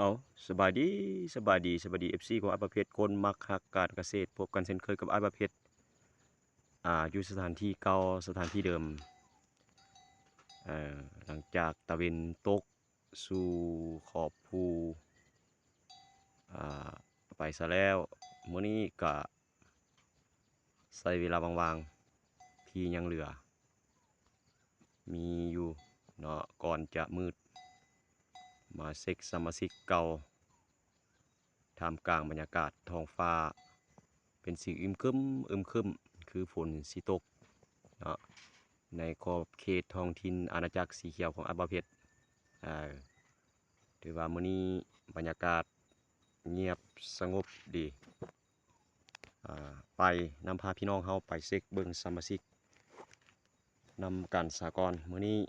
เอาสบายดีเอฟซีของอ้ายประเภทคนมักฮักการเกษตรพบกันเช่นเคยกับอ้ายประเภทอยู่สถานที่เก่าสถานที่เดิมหลังจากตะเวนตกสู่ขอบภูอ่าไปซะแล้วมื้อนี้ก็ใช้เวลาว่างๆที่ยังเหลือมีอยู่เนาะก่อนจะมืดมาเช็กสมาชิกเก่าท่ามกลางบรรยากาศท้องฟ้าเป็นสีอึมครึมคือฝนสิตกเนาะในขอบเขตท้องถิ่นอาณาจักรสีเขียวของอัปประเพชรอ่าถือว่ามื้อนี้บรรยากาศเงียบสงบดีไปนำพาพี่น้องเฮาไปเช็คเบิ่งสมาชิกนำกันสากลมื้อนี้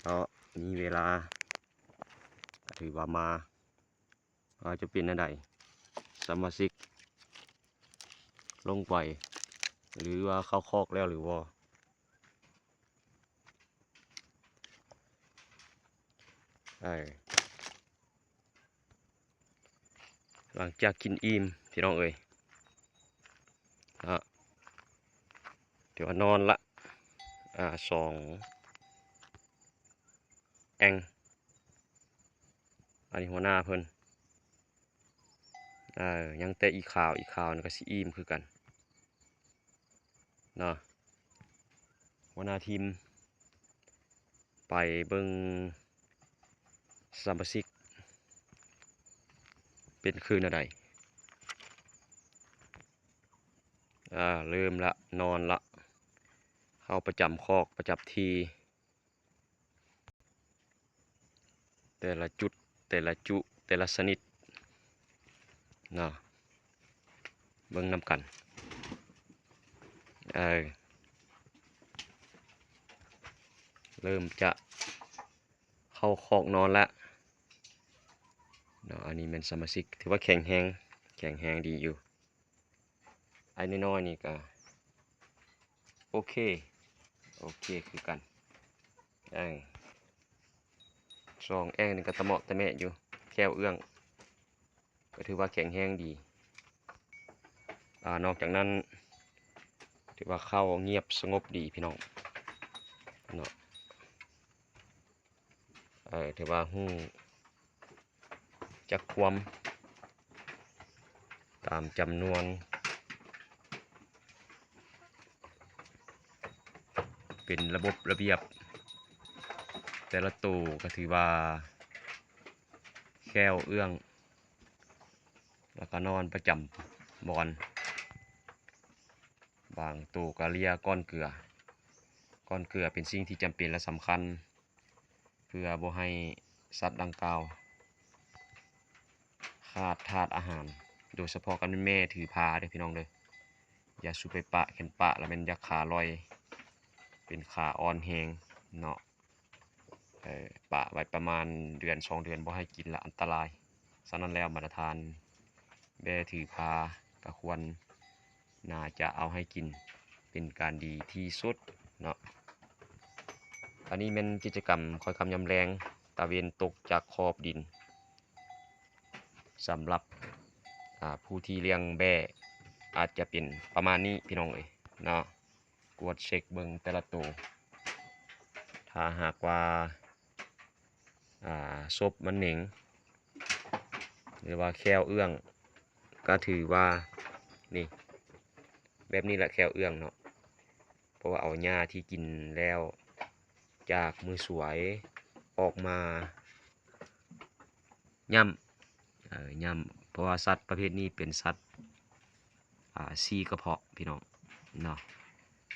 เนาะมีเวลาถือว่ามาจะเป็นอันใดสมาชิกลงไปหรือว่าเข้าคอกแล้วหรือว่าหลังจากกินอิ่มพี่น้องเอ่ยเดี๋ยวนอนละสองแองอันนี้หัวหน้าเพิ่นยังแต่อีกข่าวนึงก็สิอิ่มคือกันเนาะหัวหน้าทีมไปเบิ่งสมาชิกเป็นคืนอะไรเริ่มละนอนละเข้าประจำคอกประจำทีแต่ละจุดแต่ละชนิดเนาะเบิ่งนำกันเริ่มจะเข้าคอกนอนแล้วเนาะอันนี้เป็นสมาชิกถือว่าแข็งแรงดีอยู่ไอ้น้อยๆนี่ก็โอเคคือกันสองแองนี่ก็ตะเหมาะตะแมะอยู่แก้วเอื้องก็ถือว่าแข็งแรงดีนอกจากนั้นถือว่าเข้าเงียบสงบดีพี่น้องเนาะถือว่าจักความตามจำนวนเป็นระบบระเบียบแต่ละตู้ก็ถือว่าแก้วเอื้องแล้วก็นอนประจำบอนบางตู้ก็เลียก้อนเกลือเป็นสิ่งที่จำเป็นและสำคัญเพื่อบ่ให้สัตว์ดังกล่าวขาดธาตุอาหารโดยเฉพาะกันเป็นแม่ถือพาเด้อพี่น้องเด้ออย่าสุไปปะเข็นปะแล้วเป็นยักขาลอยเป็นขาอ่อนแหงเนาะปะไว้ประมาณเดือน2 เดือนบ่ให้กินละอันตรายฉะนั้นแล้วมาตรฐานแม่ถือพาก็ควรน่าจะเอาให้กินเป็นการดีที่สุดเนาะอันนี้เป็นกิจกรรมคอยคำยำแรงตะเวนตกจากขอบดินสำหรับผู้ที่เลี้ยงแบะอาจจะเป็นประมาณนี้พี่น้องเอ้ยเนาะกวดเช็คเบิ่งแต่ละตัวถ้าหากว่าศพมันเหน่งหรือว่าแควเอื้องก็ถือว่านี่แบบนี้แหละแควเอื้องเนาะเพราะว่าเอาหญ้าที่กินแล้วจากมือสวยออกมาย่ำเพราะว่าสัตว์ประเภทนี้เป็นสัตว์ซี่กระเพาะพี่น้องเนาะ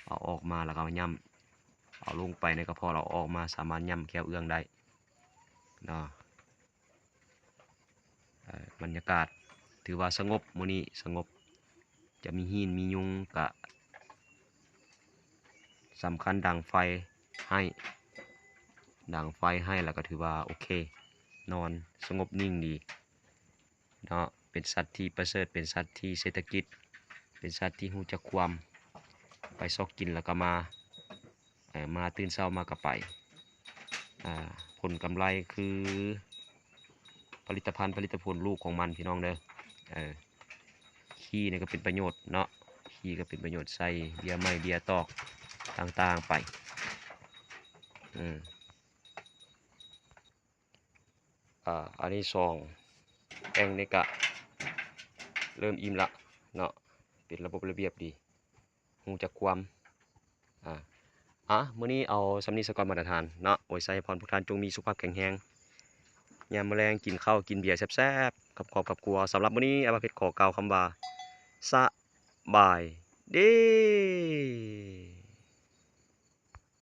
เอาออกมาแล้วก็ย่ำเอาลงไปในกระเพาะเราออกมาสามารถย่ำแควเอื้องได้เนาะบรรยากาศถือว่าสงบมื้อนี้สงบจะมีหินมียุงกะสำคัญดังไฟให้แล้วก็ถือว่าโอเคนอนสงบนิ่งดีเนาะเป็นสัตว์ที่ประเสริฐเป็นสัตว์ที่เศรษฐกิจเป็นสัตว์ที่รู้จักความไปซอกกินแล้วก็มาตื่นเช้ามาก็ไปผลกำไรคือ ลิตภัณฑ์ผลิตผลลูกของมันพี่น้องเด้อเออขี้นี่ก็เป็นประโยชน์เนาะขี้ก็เป็นประโยชน์ใส่เบียร์ไม้เบียร์ตอกต่างๆไปอืมอันนี้แองนี่ก็เริ่มอิ่มละเนาะเป็นระบบระเบียบดีฮู้จักความอ่ามื้อนี้เอาสำนี้ซะก่อนมาตรฐานเนาะไว้ใส่พรพวกท่านจงมีสุขภาพแข็งแรงยามมื้อแลงกินข้าวกินเบียร์แซ่บๆกับครอบกับครัวสำหรับมื้อนี้อาบ่าวเพชรขอกล่าวคำว่าสบายดี